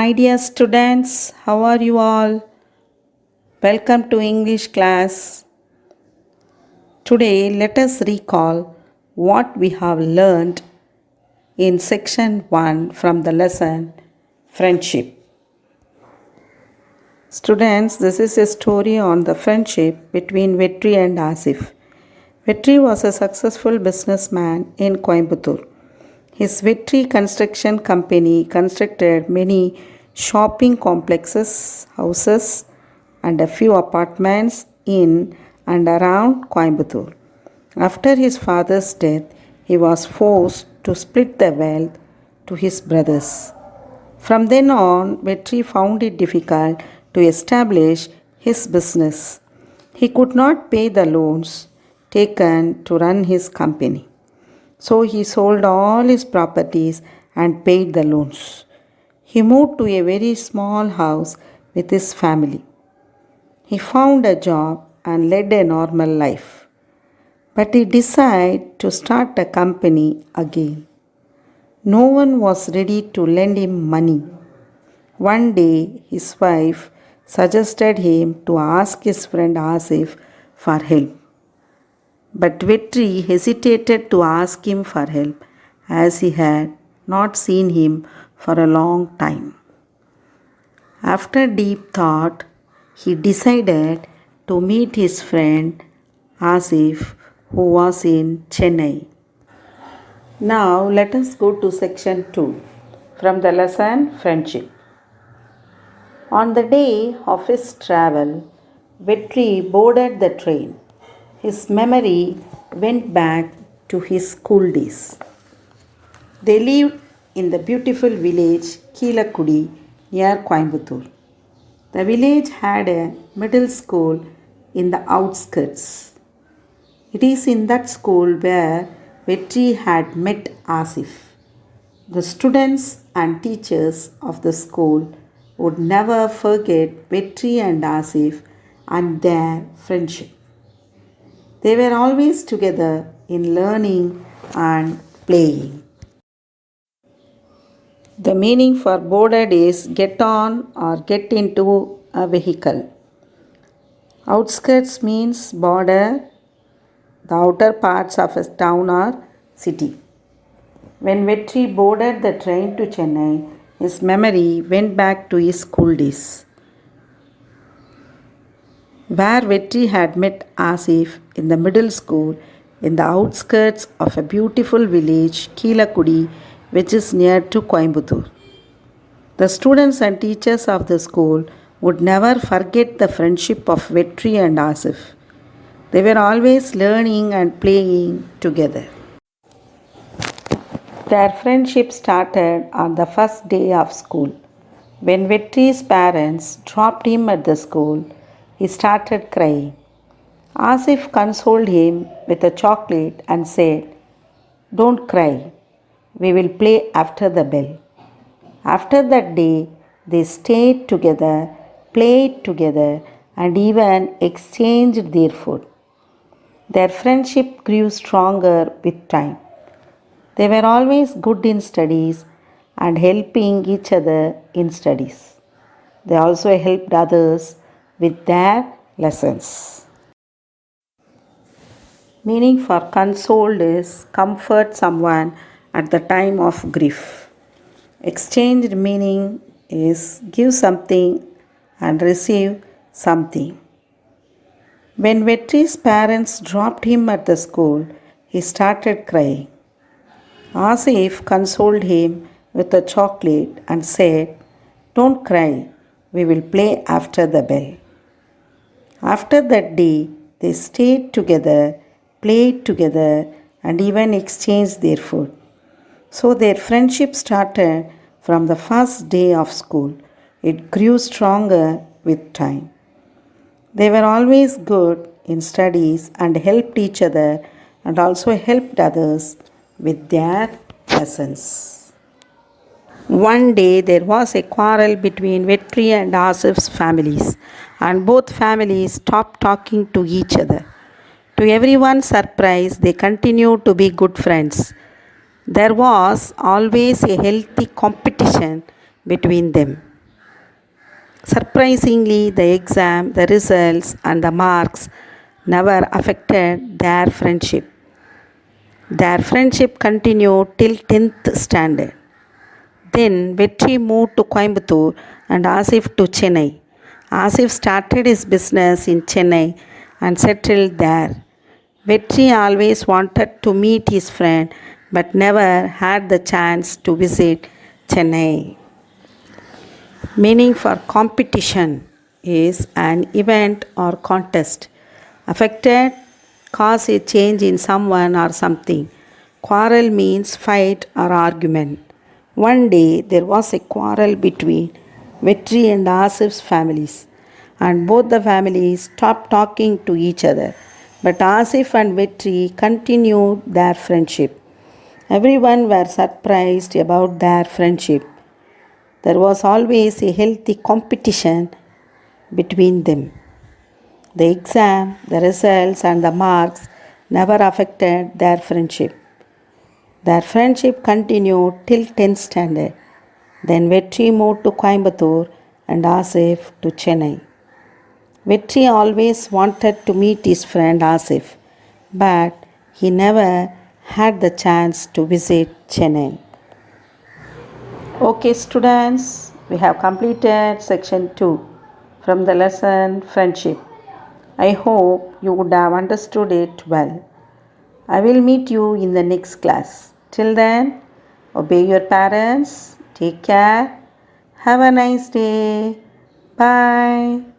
Hi dear students, how are you all? Welcome to English class. Today let us recall what we have learned in section 1 from the lesson Friendship. Students, this is a story on the friendship between Vetri and Asif. Vetri was a successful businessman in Coimbatore. His Vetri Construction Company constructed many shopping complexes, houses, and a few apartments in and around Coimbatore. After his father's death, he was forced to split the wealth to his brothers. From then on, Vetri found it difficult to establish his business. He could not pay the loans taken to run his company. So he sold all his properties and paid the loans. He moved to a very small house with his family. He found a job and led a normal life. But he decided to start a company again. No one was ready to lend him money. One day, his wife suggested him to ask his friend Asif for help. But Vetri hesitated to ask him for help as he had not seen him for a long time. After deep thought, he decided to meet his friend Asif, who was in Chennai. Now let us go to section 2 from the lesson Friendship. On the day of his travel, Vetri boarded the train. His memory went back to his school days. They lived in the beautiful village Keelakudi near Coimbatore. The village had a middle school in the outskirts. It is in that school where Vetri had met Asif. The students and teachers of the school would never forget Vetri and Asif and their friendship. They were always together in learning and playing. The meaning for boarded is get on or get into a vehicle. Outskirts means border, the outer parts of a town or city. When Vetri boarded the train to Chennai, his memory went back to his school days, where Vetri had met Asif in the middle school in the outskirts of a beautiful village, Keelakudi, which is near to Coimbatore. The students and teachers of the school would never forget the friendship of Vetri and Asif. They were always learning and playing together. Their friendship started on the first day of school. When Vetri's parents dropped him at the school, he started crying. Asif consoled him with a chocolate and said, "Don't cry, we will play after the bell." After that day, they stayed together, played together, and even exchanged their food. Their friendship grew stronger with time. They were always good in studies and helping each other in studies. They also helped others with their lessons. Meaning for consoled is comfort someone at the time of grief. Exchanged meaning is give something and receive something. When Vetri's parents dropped him at the school, he started crying. Asif consoled him with a chocolate and said, "Don't cry, we will play after the bell." After that day, they stayed together, played together, and even exchanged their food. So their friendship started from the first day of school. It grew stronger with time. They were always good in studies and helped each other and also helped others with their lessons. One day there was a quarrel between Vetri and Asif's families, and both families stopped talking to each other. To everyone's surprise, they continued to be good friends. There was always a healthy competition between them. Surprisingly, the exam, the results, and the marks never affected their friendship. Their friendship continued till 10th standard. Then Vetri moved to Coimbatore and Asif to Chennai. Asif started his business in Chennai and settled there. Vetri always wanted to meet his friend but never had the chance to visit Chennai. Meaning for competition is an event or contest. Affected cause a change in someone or something. Quarrel means fight or argument. One day there was a quarrel between Vetri and Asif's families, and both the families stopped talking to each other. But Asif and Vetri continued their friendship. Everyone were surprised about their friendship. There was always a healthy competition between them. The exam, the results, and the marks never affected their friendship. Their friendship continued till 10th standard. Then Vetri moved to Coimbatore and Asif to Chennai. Vetri always wanted to meet his friend Asif, but he never had the chance to visit Chennai. Okay, students, we have completed section 2 from the lesson Friendship. I hope you would have understood it well. I will meet you in the next class. Till then, obey your parents, take care, have a nice day, bye.